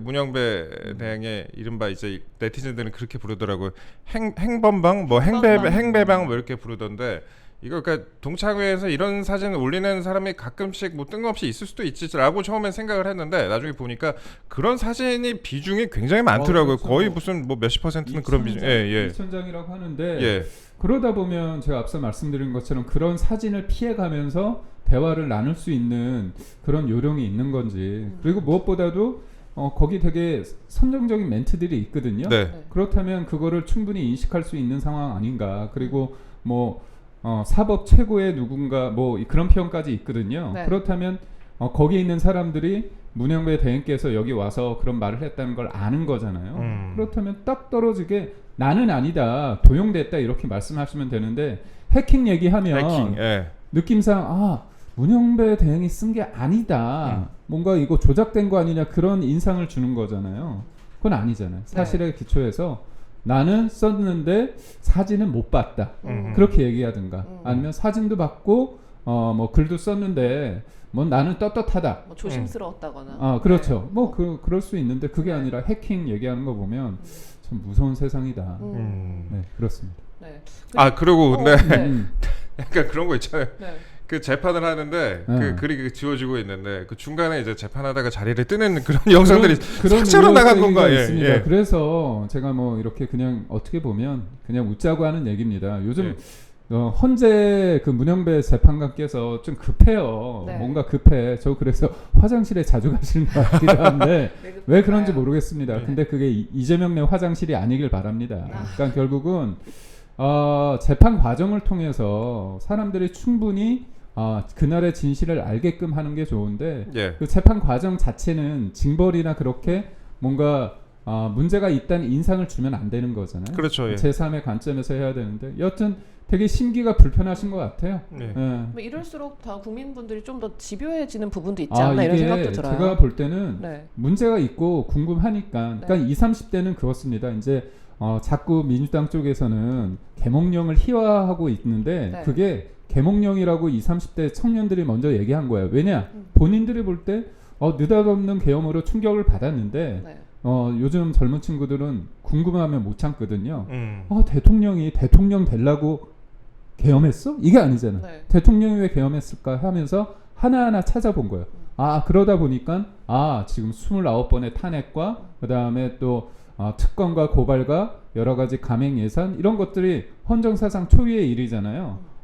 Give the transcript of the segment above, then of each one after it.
문영배 대행의 이른바 이제 네티즌들은 그렇게 부르더라고요. 행범방 뭐 행배방 뭐 이렇게 부르던데 이거 그러니까 동창회에서 이런 사진을 올리는 사람이 가끔씩 뭐 뜬금없이 있을 수도 있지라고 처음엔 생각을 했는데 나중에 보니까 그런 사진이 비중이 굉장히 많더라고요. 그렇죠. 거의 무슨 뭐 몇십 %는 그런 비중. 예. 2,000장이라고 하는데 예. 그러다 보면 제가 앞서 말씀드린 것처럼 그런 사진을 피해가면서 대화를 나눌 수 있는 그런 요령이 있는 건지 그리고 무엇보다도 거기 되게 선정적인 멘트들이 있거든요. 네. 그렇다면 그거를 충분히 인식할 수 있는 상황 아닌가. 그리고 뭐 사법 최고의 누군가 뭐 그런 표현까지 있거든요. 네. 그렇다면 거기에 있는 사람들이 문영배 대행께서 여기 와서 그런 말을 했다는 걸 아는 거잖아요. 그렇다면 딱 떨어지게 나는 아니다, 도용됐다 이렇게 말씀하시면 되는데 해킹 얘기하면 예. 느낌상 문영배 대행이 쓴 게 아니다, 뭔가 이거 조작된 거 아니냐 그런 인상을 주는 거잖아요. 그건 아니잖아요. 사실에 기초해서 나는 썼는데 사진은 못 봤다 그렇게 얘기하든가 아니면 사진도 봤고 뭐 글도 썼는데 뭐 나는 떳떳하다, 뭐 조심스러웠다거나 그렇죠. 뭐 그럴 수 있는데 그게 아니라 해킹 얘기하는 거 보면 참 무서운 세상이다. 네, 그렇습니다. 네. 그리고 근데 네. 약간 그런 거 있잖아요. 네. 그 재판을 하는데 그 글이 지워지고 있는데 그 중간에 이제 재판하다가 자리를 뜨는 그런 영상들이 삭제로 나간 건가? 있습니다. 예. 그래서 제가 뭐 이렇게 그냥 어떻게 보면 그냥 웃자고 하는 얘기입니다. 요즘 헌재 그 문영배 재판관께서 좀 급해요. 네. 뭔가 급해. 저 그래서 화장실에 자주 가시는 것 같기도 한데 왜 그런지 모르겠습니다. 근데 그게 이재명 내 화장실이 아니길 바랍니다. 그러니까 결국은 재판 과정을 통해서 사람들이 충분히 그날의 진실을 알게끔 하는 게 좋은데 그 재판 과정 자체는 징벌이나 그렇게 뭔가 문제가 있다는 인상을 주면 안 되는 거잖아요. 그렇죠. 제3의 관점에서 해야 되는데 여튼 되게 심기가 불편하신 것 같아요. 뭐 이럴수록 다 국민분들이 좀 더 집요해지는 부분도 있지 않나 이런 생각도 들어요. 제가 볼 때는 문제가 있고 궁금하니까 그러니까 20, 30대는 그렇습니다. 이제 자꾸 민주당 쪽에서는 계몽령을 희화하고 있는데 그게 계몽령이라고 20, 30대 청년들이 먼저 얘기한 거예요. 왜냐? 본인들이 볼 때 느닷없는 계엄으로 충격을 받았는데 요즘 젊은 친구들은 궁금하면 못 참거든요. 대통령이 대통령 되려고 계엄했어? 이게 아니잖아. 대통령이 왜 계엄했을까 하면서 하나하나 찾아본 거예요. 그러다 보니까 지금 29번의 탄핵과 그 다음에 또 특검과 고발과 여러 가지 감행 예산 이런 것들이 헌정사상 초유의 일이잖아요.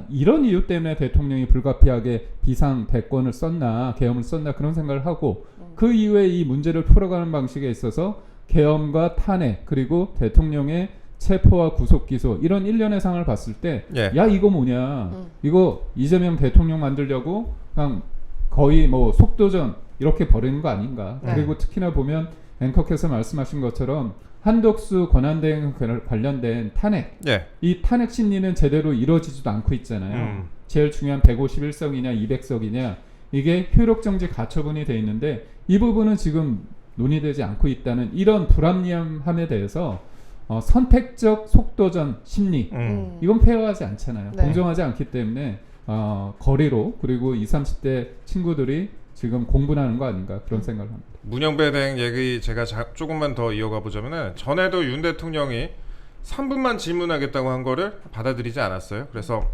이런 이유 때문에 대통령이 불가피하게 비상 대권을 썼나 계엄을 썼나 그런 생각을 하고 그 이후에 이 문제를 풀어가는 방식에 있어서 계엄과 탄핵 그리고 대통령의 체포와 구속 기소 이런 일련의 상황을 봤을 때 야 이거 뭐냐 이거 이재명 대통령 만들려고 그냥 거의 뭐 속도전 이렇게 벌이는 거 아닌가. 그리고 특히나 보면 앵커께서 말씀하신 것처럼 한덕수 권한대행 관련된 탄핵 이 탄핵 심리는 제대로 이루어지지도 않고 있잖아요. 제일 중요한 151석이냐 200석이냐 이게 효력정지 가처분이 돼 있는데 이 부분은 지금 논의되지 않고 있다는 이런 불합리함에 대해서 선택적 속도전 심리 이건 페어하지 않잖아요. 공정하지 않기 때문에 거리로 그리고 20, 30대 친구들이 지금 공분하는 거 아닌가 그런 생각을 합니다. 문영배 대행 얘기 제가 조금만 더 이어가 보자면은 전에도 윤 대통령이 3분만 질문하겠다고 한 거를 받아들이지 않았어요. 그래서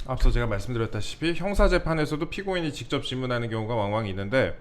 앞서 제가 말씀드렸다시피 형사재판에서도 피고인이 직접 질문하는 경우가 왕왕 있는데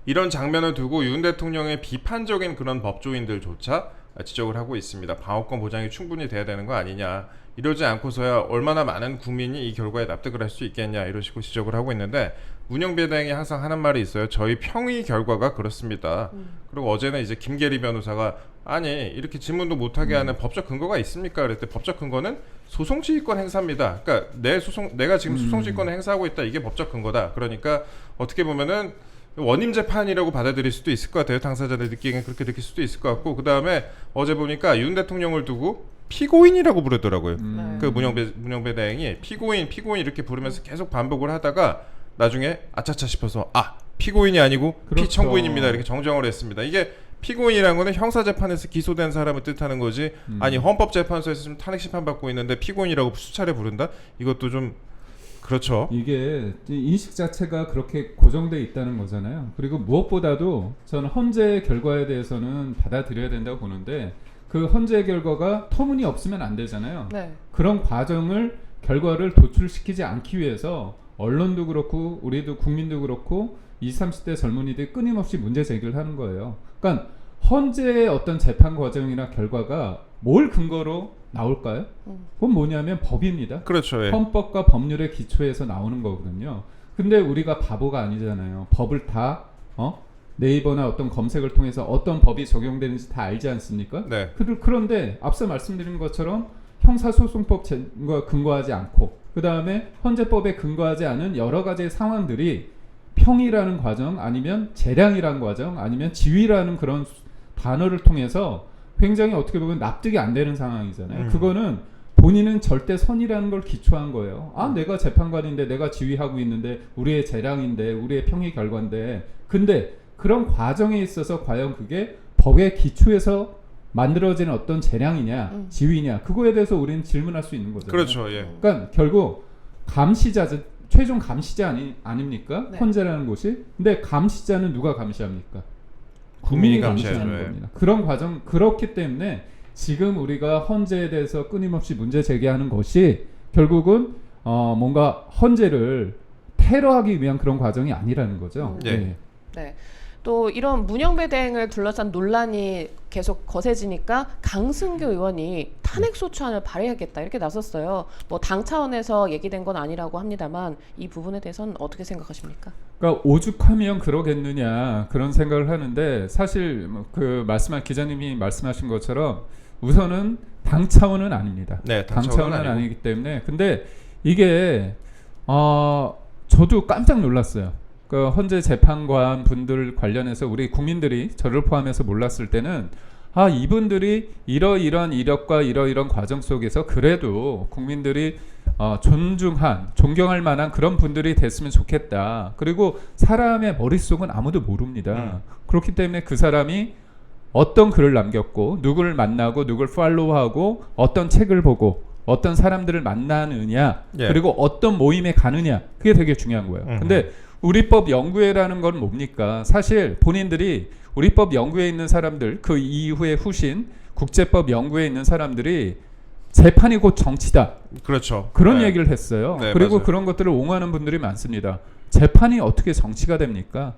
이런 장면을 두고 윤 대통령의 비판적인 그런 법조인들조차 지적을 하고 있습니다. 방어권 보장이 충분히 돼야 되는 거 아니냐. 이러지 않고서야 얼마나 많은 국민이 이 결과에 납득을 할 수 있겠냐 이런 식으로 지적을 하고 있는데 문영배 대행이 항상 하는 말이 있어요. 저희 평의 결과가 그렇습니다. 그리고 어제는 이제 김계리 변호사가 아니 이렇게 질문도 못하게 하는 법적 근거가 있습니까? 그랬더니 법적 근거는 소송지휘권 행사입니다. 그러니까 내가 지금 소송지휘권을 행사하고 있다. 이게 법적 근거다. 그러니까 어떻게 보면은 원임 재판이라고 받아들일 수도 있을 것 같아요. 당사자들 느끼기엔 그렇게 느낄 수도 있을 것 같고 그 다음에 어제 보니까 윤 대통령을 두고 피고인이라고 부르더라고요. 그 문영배 대행이 피고인 이렇게 부르면서 계속 반복을 하다가 나중에 아차차 싶어서 피고인이 아니고 그렇죠. 피청구인입니다. 이렇게 정정을 했습니다. 이게 피고인이라는 거는 형사재판에서 기소된 사람을 뜻하는 거지 아니 헌법재판소에서 지금 탄핵 심판받고 있는데 피고인이라고 수차례 부른다? 이것도 좀 그렇죠. 이게 인식 자체가 그렇게 고정돼 있다는 거잖아요. 그리고 무엇보다도 저는 헌재 결과에 대해서는 받아들여야 된다고 보는데 그 헌재 결과가 터무니없으면 안 되잖아요. 네. 그런 결과를 도출시키지 않기 위해서 언론도 그렇고 우리도 국민도 그렇고 20, 30대 젊은이들이 끊임없이 문제 제기를 하는 거예요. 그러니까 헌재의 어떤 재판 과정이나 결과가 뭘 근거로 나올까요? 그건 뭐냐면 법입니다. 그렇죠. 예. 헌법과 법률의 기초에서 나오는 거거든요. 근데 우리가 바보가 아니잖아요. 법을 다 네이버나 어떤 검색을 통해서 어떤 법이 적용되는지 다 알지 않습니까? 네. 그런데 앞서 말씀드린 것처럼 형사소송법 근거하지 않고 그 다음에 헌재법에 근거하지 않은 여러 가지 상황들이 평이라는 과정 아니면 재량이라는 과정 아니면 지위라는 그런 단어를 통해서 굉장히 어떻게 보면 납득이 안 되는 상황이잖아요. 그거는 본인은 절대 선이라는 걸 기초한 거예요. 내가 재판관인데 내가 지휘하고 있는데 우리의 재량인데 우리의 평의 결과인데 근데 그런 과정에 있어서 과연 그게 법의 기초에서 만들어지는 어떤 재량이냐 지위냐 그거에 대해서 우리는 질문할 수 있는 거죠. 그렇죠. 예. 그러니까 결국 최종 감시자 아닙니까? 네. 헌재라는 곳이. 근데 감시자는 누가 감시합니까? 국민이 감시하는 감시하죠. 겁니다. 그런 과정 그렇기 때문에 지금 우리가 헌재에 대해서 끊임없이 문제 제기하는 것이 결국은 뭔가 헌재를 테러하기 위한 그런 과정이 아니라는 거죠. 예. 네. 네. 또 이런 문영배 대행을 둘러싼 논란이 계속 거세지니까 강승규 의원이 탄핵 소추안을 발의하겠다 이렇게 나섰어요. 뭐 당 차원에서 얘기된 건 아니라고 합니다만 이 부분에 대해서는 어떻게 생각하십니까? 그러니까 오죽하면 그러겠느냐 그런 생각을 하는데 사실 그 기자님이 말씀하신 것처럼 우선은 당 차원은 아닙니다. 네, 당 차원은 아니기 때문에 근데 이게 저도 깜짝 놀랐어요. 그 헌재 재판관 분들 관련해서 우리 국민들이 저를 포함해서 몰랐을 때는 이분들이 이러이러한 이력과 이러이러한 과정 속에서 그래도 국민들이 존경할 만한 그런 분들이 됐으면 좋겠다. 그리고 사람의 머릿속은 아무도 모릅니다. 그렇기 때문에 그 사람이 어떤 글을 남겼고 누구를 만나고 누구를 팔로우하고 어떤 책을 보고 어떤 사람들을 만나느냐 예. 그리고 어떤 모임에 가느냐 그게 되게 중요한 거예요. 근데 우리법 연구회라는 건 뭡니까? 사실 본인들이 우리법 연구회에 있는 사람들 그 이후에 후신 국제법 연구회에 있는 사람들이 재판이 곧 정치다. 그렇죠. 그런 네. 얘기를 했어요. 네, 그리고 맞아요. 그런 것들을 옹호하는 분들이 많습니다. 재판이 어떻게 정치가 됩니까?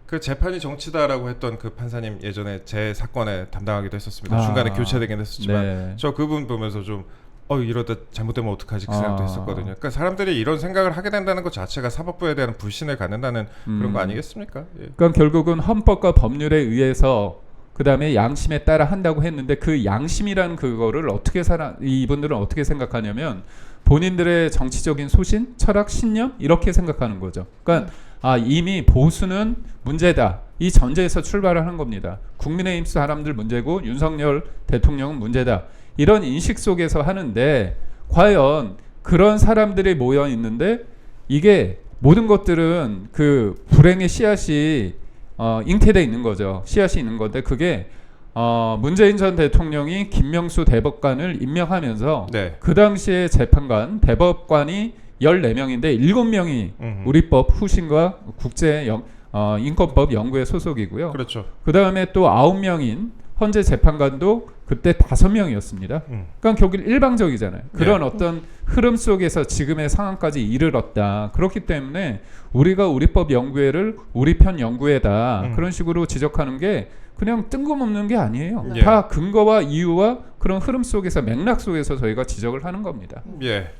그 재판이 정치다라고 했던 그 판사님 예전에 제 사건에 담당하기도 했었습니다. 중간에 교체되긴 했었지만 네. 저 그분 보면서 좀 이러다 잘못되면 어떡하지 그 생각도 했었거든요. 그러니까 사람들이 이런 생각을 하게 된다는 것 자체가 사법부에 대한 불신을 갖는다는 그런 거 아니겠습니까? 예. 그러니까 결국은 헌법과 법률에 의해서 그 다음에 양심에 따라 한다고 했는데 그 양심이라는 그거를 이분들은 어떻게 생각하냐면 본인들의 정치적인 소신, 철학, 신념 이렇게 생각하는 거죠. 그러니까 이미 보수는 문제다. 이 전제에서 출발을 하는 겁니다. 국민의힘 사람들 문제고 윤석열 대통령은 문제다. 이런 인식 속에서 하는데 과연 그런 사람들이 모여 있는데 이게 모든 것들은 그 불행의 씨앗이 잉태되어 있는 거죠. 씨앗이 있는 건데 그게 문재인 전 대통령이 김명수 대법관을 임명하면서 네. 그 당시에 재판관 대법관이 14명인데 7명이 우리법 후신과 국제 인권법 연구회 소속이고요. 그렇죠. 그 다음에 또 9명인 헌재 재판관도 그때 5명이었습니다. 그러니까 결국 일방적이잖아요. 그런 어떤 흐름 속에서 지금의 상황까지 이르렀다. 그렇기 때문에 우리가 우리법 연구회를 우리 편 연구회다. 그런 식으로 지적하는 게 그냥 뜬금없는 게 아니에요. 네. 다 근거와 이유와 그런 흐름 속에서 맥락 속에서 저희가 지적을 하는 겁니다. 예.